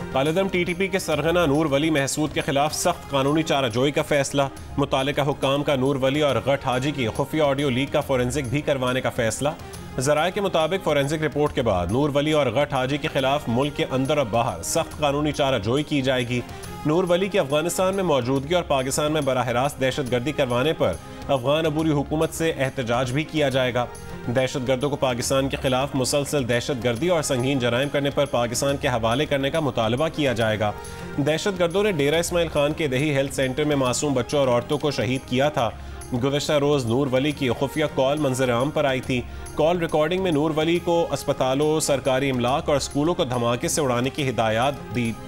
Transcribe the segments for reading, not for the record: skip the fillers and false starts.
कालेदम TTP के सरगना नूर वली महसूद के खिलाफ सख्त कानूनी चाराजोई का फैसला। मुतालिका हुक्काम का नूर वली और गट हाजी की खुफिया ऑडियो लीक का फोरेंसिक भी करवाने का फैसला। ज़राए के मुताबिक फोरेंसिक रिपोर्ट के बाद नूर वली और गट हाजी के खिलाफ मुल्क के अंदर और बाहर सख्त कानूनी चाराजोई की जाएगी। नूर वली की अफगानिस्तान में मौजूदगी और पाकिस्तान में बराह रास्त दहशतगर्दी करवाने पर अफगान अबूरी हुकूमत से एहतजाज भी किया जाएगा। दहशतगर्दों को पाकिस्तान के खिलाफ मुसलसल दहशतगर्दी और संगीन जराइम करने पर पाकिस्तान के हवाले करने का मुतालबा किया जाएगा। दहशतगर्दों ने डेरा इस्माइल खान के दही हेल्थ सेंटर में मासूम बच्चों और औरतों को शहीद किया था। गुज़श्ता रोज़ नूर वली की खुफिया कॉल मंजर आम पर आई थी। कॉल रिकॉर्डिंग में नूर वली को अस्पतालों, सरकारी इमलाक और स्कूलों को धमाके से उड़ाने की हिदायत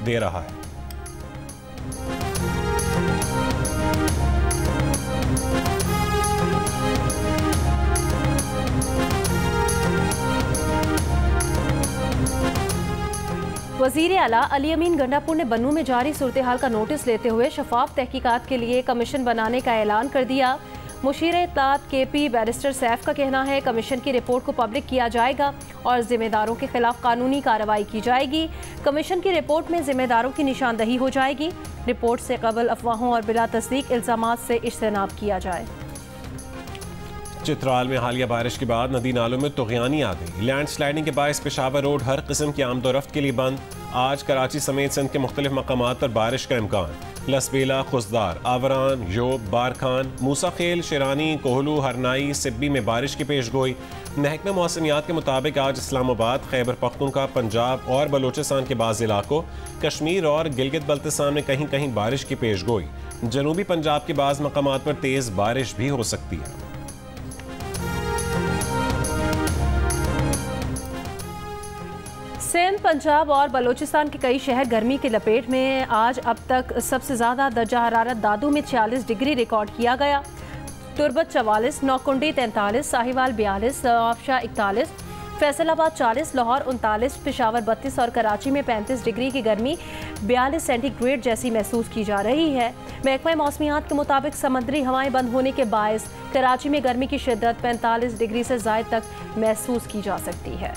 दे रहा है। वज़ीर आला अली अमीन गंडापुर ने बन्नू में जारी सूरत हाल का नोटिस लेते हुए शफाफ तहकीकात के लिए कमीशन बनाने का ऐलान कर दिया। मुशीर इत्तलात KP बैरिस्टर सैफ का कहना है कमीशन की रिपोर्ट को पब्लिक किया जाएगा और जिम्मेदारों के खिलाफ कानूनी कार्रवाई की जाएगी। कमीशन की रिपोर्ट में जिम्मेदारों की निशानदही हो जाएगी। रिपोर्ट से कबल अफवाहों और बिला तस्दीक इल्जामात से इज्तनाब किया जाए। चित्राल में हालिया बारिश के बाद नदी नालों में तुग़यानी आ गई। लैंड स्लाइडिंग के बायस पेशावर रोड हर किस्म की आमदोरफ्त के लिए बंद। आज कराची समेत सिंध के मुख्तलिफ मकामात पर बारिश का इम्कान। लसबेला, खुशदार, आवरान, योब, बारखान, मूसा खेल, शिरानी, कोहलू, हरनाई, सिब्बी में बारिश की पेश गोई। महकमा मौसमियात के मुताबिक आज इस्लामाबाद, खैबर पख्तूनख्वा, पंजाब और बलोचिस्तान के बाज़ इलाकों, कश्मीर और गिलगित बल्तिस्तान में कहीं कहीं बारिश की पेश गोई। जनूबी पंजाब के बाज़ मकामात पर तेज़ बारिश भी हो सकती है। सिंध, पंजाब और बलोचिस्तान के कई शहर गर्मी की लपेट में। आज अब तक सबसे ज़्यादा दर्जा हरारत दादू में 46 डिग्री रिकॉर्ड किया गया। तुरबत 44, नौकुंडी 43, साहिवाल 42, नवाबशाह 41, फैसलाबाद 40, लाहौर 39, पेशावर 32 और कराची में 35 डिग्री की गर्मी 42 सेंटीग्रेड जैसी महसूस की जा रही है। महकमा मौसमियात के मुताबिक समुद्री हवाएं बंद होने के बायस कराची में गर्मी की शिद्दत 45 डिग्री से ज़ायद तक महसूस की जा सकती है।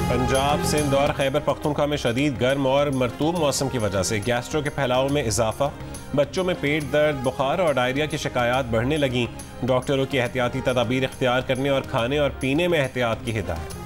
पंजाब, सिंध और खैबर पख्तूनख्वा में शदीद गर्म और मरतूब मौसम की वजह से गैस्ट्रो के फैलाव में इजाफा। बच्चों में पेट दर्द, बुखार और डायरिया की शिकायत बढ़ने लगी। डॉक्टरों की एहतियाती तदाबीर इख्तियार करने और खाने और पीने में एहतियात की हिदायत।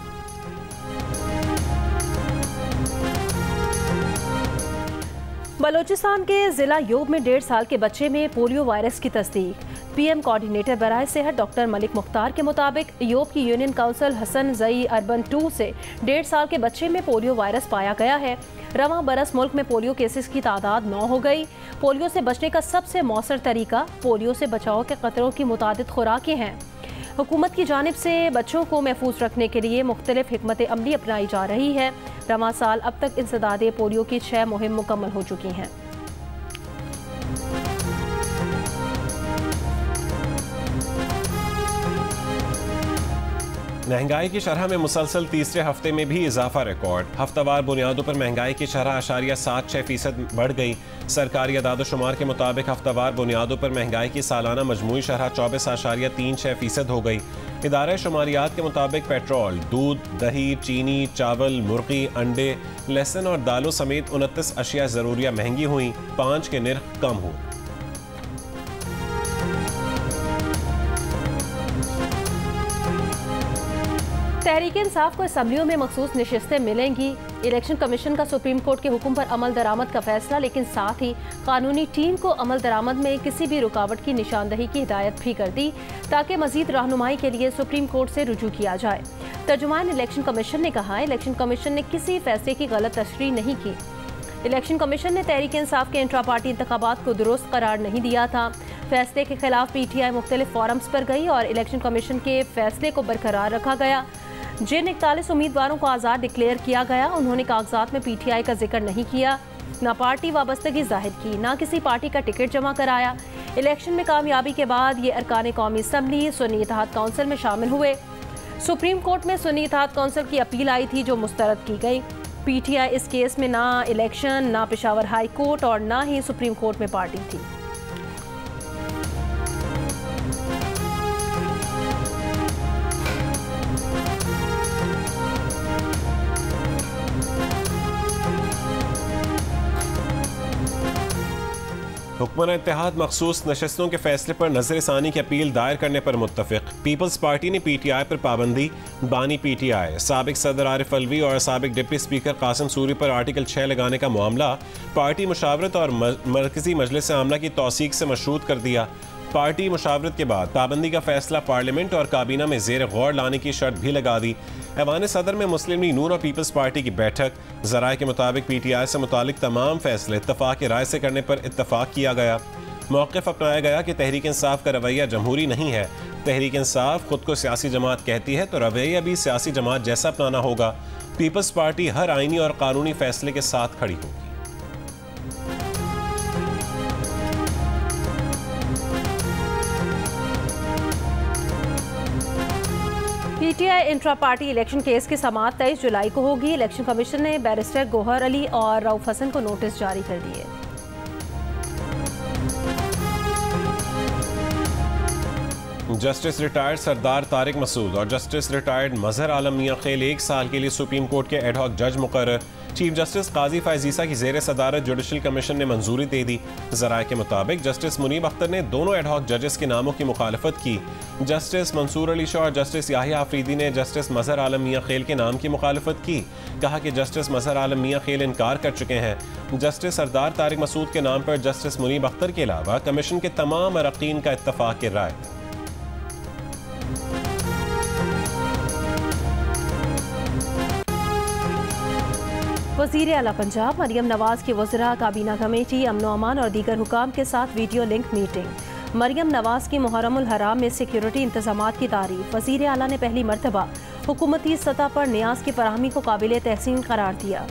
बलोचिस्तान के जिला योब में 1.5 साल के बच्चे में पोलियो वायरस की तस्दीक। PM कोऑर्डिनेटर बराए सेहत डॉक्टर मलिक मुख्तार के मुताबिक योब की यूनियन काउंसिल हसन जई अर्बन 2 से 1.5 साल के बच्चे में पोलियो वायरस पाया गया है। रवां बरस मुल्क में पोलियो केसेस की तादाद 9 हो गई। पोलियो से बचने का सबसे मौसर तरीका पोलियो से बचाव के खतरों की मुतादिद खुराकें हैं। हुकूमत की जानिब से बच्चों को महफूज रखने के लिए मुख्तलिफ हिकमत अमली अपनाई जा रही है। रवां साल अब तक इंसदादे पोलियो की 6 मुहिम मुकम्मल हो चुकी हैं। महंगाई की शरह में मुसलसल तीसरे हफ्ते में भी इजाफा रिकॉर्ड। हफ्तावार बुनियादों पर महंगाई की शरह 0.76% बढ़ गई। सरकारी अदाद-ओ-शुमार के मुताबिक हफ्तावार बुनियादों पर महंगाई की सालाना मजमूई शरह 24.36% हो गई। इदारा शुमारियात के मुताबिक पेट्रोल, दूध, दही, चीनी, चावल, मुर्गी, अंडे, लहसुन और दालों समेत 29 अशिया ज़रूरिया महंगी हुई। 5 के निर्ख कम हुए। तहरीक इंसाफ को असम्बलियों में मखसूस नशिस्तें मिलेंगी। इलेक्शन कमीशन का सुप्रीम कोर्ट के हुक्म पर अमल दरामद का फैसला, लेकिन साथ ही कानूनी टीम को अमल दरामद में किसी भी रुकावट की निशानदही की हिदायत भी कर दी ताकि मजीद रहनुमाई के लिए सुप्रीम कोर्ट से रुजू किया जाए। तर्जुमान इलेक्शन कमीशन ने कहा, इलेक्शन कमीशन ने किसी फैसले की गलत तशरीह नहीं की। इलेक्शन कमीशन ने तहरीक इंसाफ के इंट्रा पार्टी इंतखाबात को दुरुस्त करार नहीं दिया था। फैसले के खिलाफ PTI मुख्तलिफ फोरम्स पर गई और इलेक्शन कमीशन के फैसले को बरकरार रखा गया। जिन 41 उम्मीदवारों को आज़ाद डिक्लेयर किया गया, उन्होंने कागजात में PTI का जिक्र नहीं किया, ना पार्टी वाबस्तगी जाहिर की, ना किसी पार्टी का टिकट जमा कराया। इलेक्शन में कामयाबी के बाद ये अरकान कौमी असम्बली सुन्नी इत्तेहाद काउंसिल में शामिल हुए। सुप्रीम कोर्ट में सुन्नी इत्तेहाद काउंसिल की अपील आई थी जो मुस्तरद की गई। PTI इस केस में ना इलेक्शन, ना पेशावर हाई कोर्ट और ना ही सुप्रीम कोर्ट में पार्टी थी। हुक्मरान इत्तेहाद मखसूस नशस्तों के फैसले पर नजरसानी की अपील दायर करने पर मुत्तफिक। पीपल्स पार्टी ने PTI पर पाबंदी। बानी PTI साबिक सदर आरिफ अलवी और साबिक डिप्टी स्पीकर कासिम सूरी पर आर्टिकल 6 लगाने का मामला पार्टी मुशावरत और मरकजी मजलिस आमला की तौसीक से मशरूत कर दिया। पार्टी मुशावरत के बाद पाबंदी का फैसला पार्लियामेंट और काबीना में जेर गौर लाने की शर्त भी लगा दी। ऐवान सदर में मुस्लिम लीग नून और पीपल्स पार्टी की बैठक। ज़राए के मुताबिक PTI से मुतालिक तमाम फैसले इत्तफाक राय से करने पर इत्तफाक किया गया। मौक़िफ़ अपनाया गया कि तहरीक इंसाफ का रवैया जमहूरी नहीं है। तहरीक इंसाफ खुद को सियासी जमात कहती है तो रवैया भी सियासी जमात जैसा अपनाना होगा। पीपल्स पार्टी हर आइनी और कानूनी फैसले के साथ खड़ी होगी। PTI intra party election case की समाअत 23 जुलाई को होगी। इलेक्शन कमीशन ने बैरिस्टर गोहर अली और रऊफ हसन को नोटिस जारी कर दिए। जस्टिस रिटायर्ड सरदार तारिक मसूद और जस्टिस रिटायर्ड मजहर आलम मियां खेल 1 साल के लिए सुप्रीम कोर्ट के एडहॉक जज मुकर्रर। चीफ जस्टिस काजी फायजीसा की जेर सदारत जुडिशल कमीशन ने मंजूरी दे दी। ज़राए के मुताबिक जस्टिस मुनीब अख्तर ने दोनों एडहॉक जजेस के नामों की मुखालफत की। जस्टिस मंसूर अली शाह और जस्टिस याहिया आफरीदी ने जस्टिस मजहर आलम मियां खेल के नाम की मुखालफत की। कहा कि जस्टिस मजहर आलम मियां खेल इनकार कर चुके हैं। जस्टिस सरदार तारिक मसूद के नाम पर जस्टिस मुनीब अख्तर के अलावा कमीशन के तमाम अरकान का इत्तफाक की राय। वज़ीर आला पंजाब मरियम नवाज की वज़रा काबीना कमेटी अमनो अमान और दीगर हुकाम के साथ video link meeting. Maryam Nawaz की मुहर्रमुल हराम में सिक्योरिटी इंतजामात की तारीफ। वज़ीर आला ने पहली मरतबा हुकूमती सतह पर न्याज की फराहमी को काबिल तहसीन करार दिया।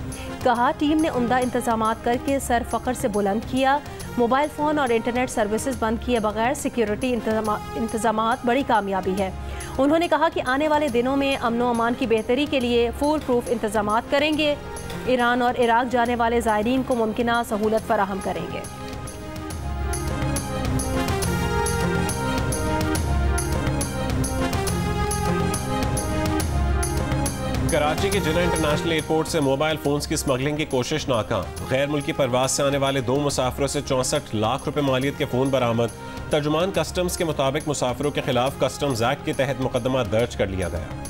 कहा टीम ने उम्दा इंतजामात करके सर फ़ख्र से बुलंद किया। मोबाइल फ़ोन और इंटरनेट सर्विसेज बंद किए बगैर सिक्योरिटी इंतजामात बड़ी कामयाबी है। उन्होंने कहा कि आने वाले दिनों में अमनो अमान की बेहतरी के लिए फुल प्रूफ इंतजामात करेंगे। ईरान और इराक जाने वाले ज़ायरीन को मुमकिना सहूलत फराहम करेंगे। कराची के जिन्ना इंटरनेशनल एयरपोर्ट से मोबाइल फोन्स की स्मगलिंग की कोशिश नाकाम। गैर मुल्की परवाज से आने वाले 2 मुसाफिरों से 64 लाख रुपए मालियत के फ़ोन बरामद। तर्जुमान कस्टम्स के मुताबिक मुसाफिरों के खिलाफ कस्टम्स एक्ट के तहत मुकदमा दर्ज कर लिया गया।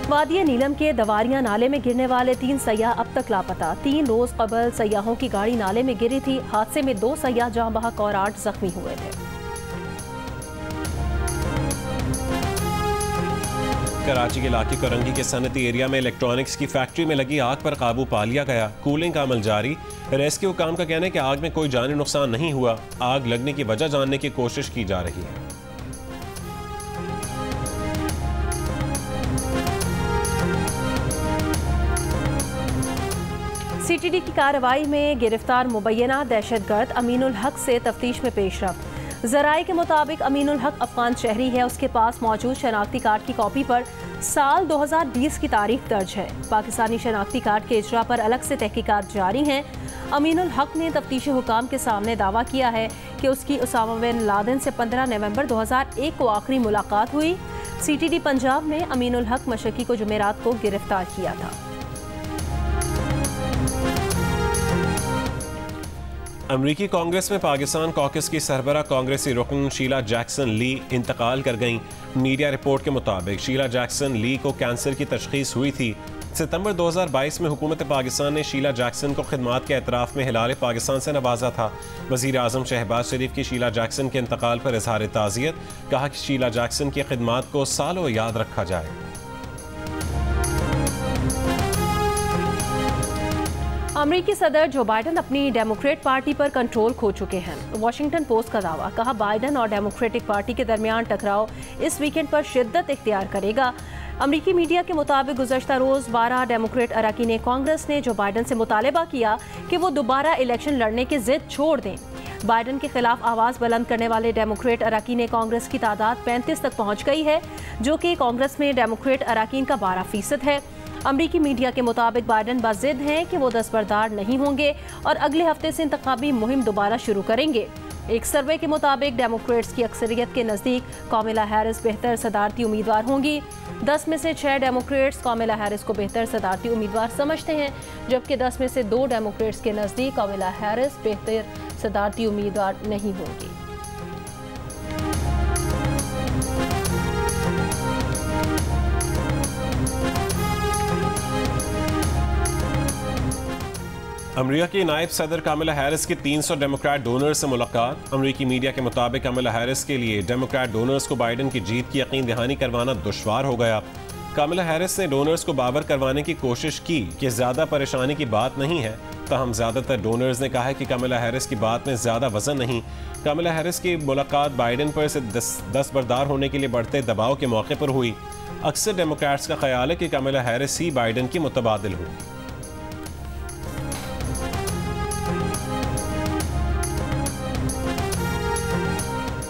वादिया नीलम के दवारिया नाले में गिरने वाले 3 सयाह अब तक लापता। 3 रोज कबल सयाहों की गाड़ी नाले में गिरी थी। हादसे में 2 सयाह जाँ बहक और 8 जख्मी हुए थे। कराची के इलाके करंगी के सनती एरिया में इलेक्ट्रॉनिक्स की फैक्ट्री में लगी आग पर काबू पा लिया गया। कूलिंग का अमल जारी। रेस्क्यू काम का कहना है कि आग में कोई जानी नुकसान नहीं हुआ। आग लगने की वजह जानने की कोशिश की जा रही है। CTD की कार्रवाई में गिरफ्तार मुबैना दहशतगर्द अमीनुल हक से तफ्तीश में पेशरफ्त। ज़राए के मुताबिक अमीनुल हक अफगान शहरी है। उसके पास मौजूद शनाख्ती कार्ड की कॉपी पर साल 2020 की तारीख दर्ज है। पाकिस्तानी शनाख्ती कार्ड के इजरा पर अलग से तहकीकात जारी हैं। अमीनुल हक ने तफ्तीशी हुकाम के सामने दावा किया है कि उसकी उसामा बिन लादेन से 15 नवंबर 2001 को आखिरी मुलाकात हुई। CTD पंजाब ने अमीनुल हक मशकी को जुमेरात को गिरफ्तार किया था। अमरीकी कांग्रेस में पाकिस्तान कॉकस की सरबरा कांग्रेसी रुकन शीला जैक्सन ली इंतकाल कर गईं। मीडिया रिपोर्ट के मुताबिक शीला जैक्सन ली को कैंसर की तशखीस हुई थी। सितंबर 2022 में हुकूमत पाकिस्तान ने शीला जैक्सन को खिदमात के एतराफ़ में हिलाल पाकिस्तान से नवाजा था। वज़ीर आज़म शहबाज शरीफ की शीला जैक्सन के इंतकाल पर इजहार ताज़ियत। कहा कि शीला जैक्सन की खिदमात को सालों याद रखा जाए। अमरीकी सदर जो बाइडन अपनी डेमोक्रेट पार्टी पर कंट्रोल खो चुके हैं। वाशिंगटन पोस्ट का दावा। कहा बाइडन और डेमोक्रेटिक पार्टी के दरमियान टकराव इस वीकेंड पर शिद्दत इख्तियार करेगा। अमरीकी मीडिया के मुताबिक गुज़श्ता रोज़ 12 डेमोक्रेट अरकान कांग्रेस ने जो बाइडन से मुतालबा किया कि वो दोबारा इलेक्शन लड़ने की जिद छोड़ दें। बाइडन के खिलाफ आवाज़ बुलंद करने वाले डेमोक्रेट अरकान कांग्रेस की तादाद 35 तक पहुँच गई है, जो कि कांग्रेस में डेमोक्रेट अरकान का 12% है। अमरीकी मीडिया के मुताबिक बाइडन बाज़िद हैं कि वो दस्तबरदार नहीं होंगे और अगले हफ्ते से इंतखाबी मुहिम दोबारा शुरू करेंगे। एक सर्वे के मुताबिक डेमोक्रेट्स की अक्सरियत के नज़दीक कामिला हैरिस बेहतर सदारती उम्मीदवार होंगी। 10 में से 6 डेमोक्रेट्स कामिला हैरिस को बेहतर सदारती उम्मीदवार समझते हैं, जबकि 10 में से 2 डेमोक्रेट्स के नज़दीक कामिला हैरिस बेहतर सदारती उम्मीदवार नहीं होंगी। अमरीका की नायब सदर कामिला हैरिस की 300 डेमोक्रेट डोनर्स से मुलाकात। अमरीकी मीडिया के मुताबिक कामिला हैरिस के लिए डेमोक्रेट डोनर्स को बाइडन की जीत की यकीन दहानी करवाना दुश्वार हो गया। कामिला हैरिस ने डोनर्स को बावर करवाने की कोशिश की कि ज्यादा परेशानी की बात नहीं है, ताहम ज्यादातर डोनर्स ने कहा है कि कामिला हैरिस की बात में ज्यादा वजन नहीं। कामिला हैरिस की मुलाकात बाइडन पर से दस्तबरदार होने के लिए बढ़ते दबाव के मौके पर हुई। अक्सर डेमोक्रेट्स का ख्याल है कि कामिला हैरिस ही बाइडन की मुतबादिल होगी।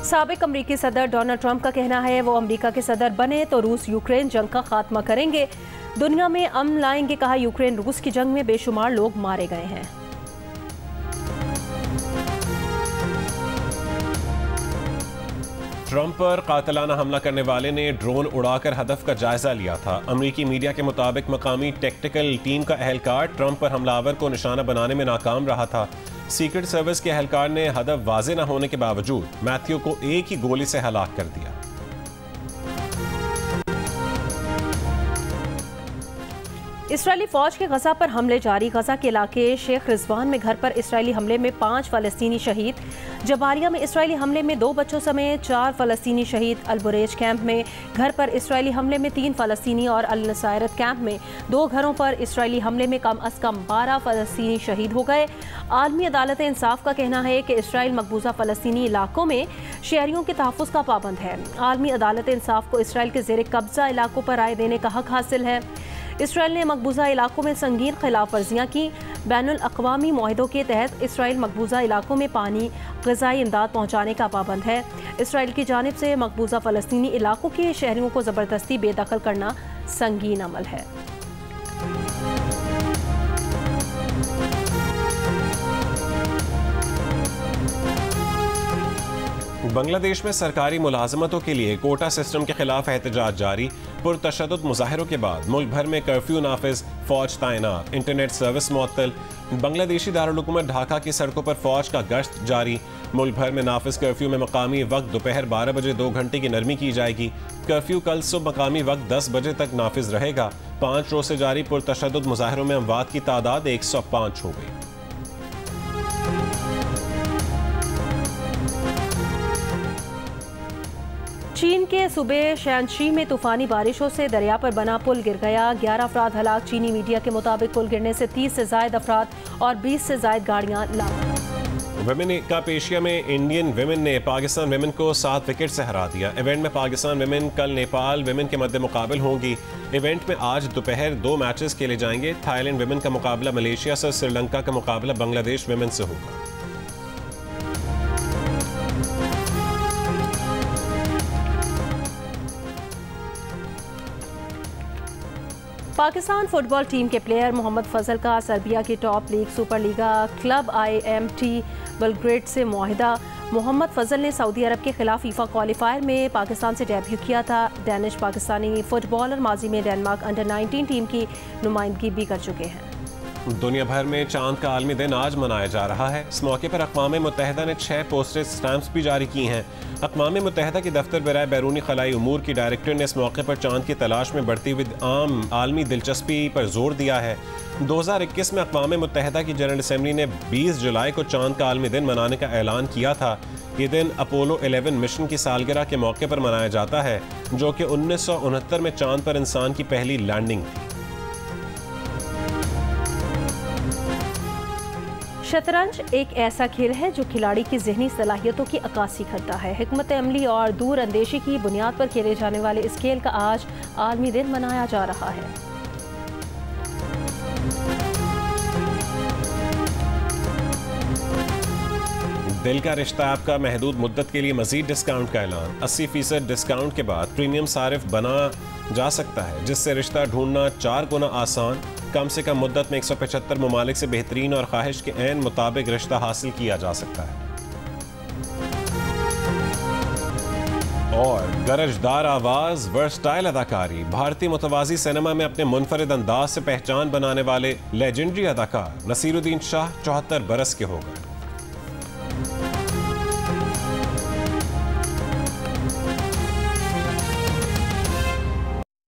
साबिक अमरीकी सदर डोनाल्ड ट्रंप का कहना है वो अमरीका के सदर बने तो रूस यूक्रेन जंग का खात्मा करेंगे, दुनिया में अमन लाएंगे। कहा, यूक्रेन रूस की जंग में बेशुमार लोग मारे गए हैं। ट्रंप पर कातिलाना हमला करने वाले ने ड्रोन उड़ाकर हदफ का जायजा लिया था। अमरीकी मीडिया के मुताबिक मकामी टेक्टिकल टीम का एहलकार ट्रंप पर हमलावर को निशाना बनाने में नाकाम रहा था। सीक्रेट सर्विस के एहलकार ने हदफ वाजे न होने के बावजूद मैथ्यू को एक ही गोली से हलाक कर दिया। इसराइली फौज के गजा पर हमले जारी। गजा के इलाके शेख रिजवान में घर पर इसराइली हमले में 5 फलस्तीनी शहीद। जबालिया में इसराइली हमले में 2 बच्चों समेत 4 फलस्तीनी शहीद। अलबुरेज कैंप में घर पर इसराइली हमले में 3 फलस्तीनी और अल नसायरत कैंप में 2 घरों पर इसराइली हमले में कम अज कम 12 फलस्तीनी शहीद हो गए। आलमी अदालत इंसाफ का कहना है कि इसराइल मकबूजा फलस्तीनी इलाकों में शहरियों के तहफ़्फ़ुज़ का पाबंद है। आलमी अदालत इंसाफ को इसराइल के ज़ेर कब्जा इलाकों पर राय देने का हक हासिल है। इसराइल ने मकबूजा इलाकों में संगीन खिलाफ वर्जियाँ की। बैनुल अक़वामी मुआहदों के तहत इसराइल मकबूजा इलाकों में पानी, ग़िज़ाई इमदाद पहुँचाने का पाबंद है। इसराइल की जानिब से मकबूजा फ़लस्तीनी इलाकों के शहरियों को ज़बरदस्ती बेदखल करना संगीन अमल है। बांग्लादेश में सरकारी मुलाजमतों के लिए कोटा सिस्टम के खिलाफ एहतजाज जारी। पुरतशद्दुद मुजाहिरों के बाद मुल्क भर में कर्फ्यू नाफिज, फौज तैनात, इंटरनेट सर्विस मुअत्तल। बांग्लादेशी दारुल-हुकूमत ढाका की सड़कों पर फौज का गश्त जारी। मुल्क भर में नाफिज कर्फ्यू में मकामी वक्त दोपहर 12 बजे 2 घंटे की नरमी की जाएगी। कर्फ्यू कल सुबह मकामी वक्त 10 बजे तक नाफिज रहेगा। 5 रोज से जारी पुरतशद्दुद मुजाहिरों में अमवात की तादाद 105 हो गई। चीन के सूबे शैनशी में तूफानी बारिशों से दरिया पर बना पुल गिर गया। 11 अफराद हलाक। चीनी मीडिया के मुताबिक पुल गिरने से 30 से ज़ायद अफराद और 20 से ज़ायद गाड़ियां लापता। विमेन कप एशिया में इंडियन विमेन ने पाकिस्तान विमेन को 7 विकेट से हरा दिया। इवेंट में पाकिस्तान विमेन कल नेपाल विमेन के मध्य मुकाबल होंगी। इवेंट में आज दोपहर 2 मैचेस खेले जाएंगे। थाईलैंड विमेन का मुकाबला मलेशिया से, श्रीलंका का मुकाबला बांग्लादेश विमेन से होगा। पाकिस्तान फुटबॉल टीम के प्लेयर मोहम्मद फजल का सर्बिया की top league super Liga club IMT Belgrade से मुआहिदा। मोहम्मद फजल ने सऊदी अरब के खिलाफ फीफा क्वालिफायर में पाकिस्तान से डेब्यू किया था। डैनिश पाकिस्तानी फुटबॉलर माजी में डेनमार्क अंडर-19 टीम की नुमाइंदगी भी कर चुके हैं। दुनिया भर में चांद का आलमी दिन आज मनाया जा रहा है। इस मौके पर अक़वाम मुत्तहिदा ने 6 पोस्टेज स्टैम्प्स भी जारी की हैं। अक़वाम मुत्तहिदा की दफ्तर बराए बैरूनी खलाई उमूर की डायरेक्टर ने इस मौके पर चांद की तलाश में बढ़ती हुई आम आलमी दिलचस्पी पर जोर दिया है। 2021 में अक़वाम मुत्तहिदा की जनरल असम्बली ने 20 जुलाई को चांद का आलमी दिन मनाने का ऐलान किया था। ये दिन अपोलो 11 मिशन की सालगिरह के मौके पर मनाया जाता है, जो कि 1969 में चांद पर इंसान की पहली लैंडिंग थी। शतरंज एक ऐसा खेल है जो खिलाड़ी की ज़हनी सलाहियतों की अक्कासी करता है। हिकमत अमली और दूर अंदेशी की बुनियाद पर खेले जाने वाले इस खेल का आज आलमी दिन मनाया जा रहा है। दिल का रिश्ता ऐप का महदूद मुद्दत के लिए मजीद डिस्काउंट का ऐलान। 80% डिस्काउंट के बाद प्रीमियम सारिफ बना जा सकता है, जिससे रिश्ता ढूंढना 4 गुना आसान। कम से कम मुद्दत में 175 ममालिक से बेहतरीन और ख्वाहिश के ऐन मुताबिक रिश्ता हासिल किया जा सकता है। और गरजदार आवाज, वर्सटाइल अदाकारी, भारतीय मुतवाजी सिनेमा में अपने मुनफरिद अंदाज से पहचान बनाने वाले लेजेंडरी अदाकार नसीरुद्दीन शाह 74 बरस के हो गए।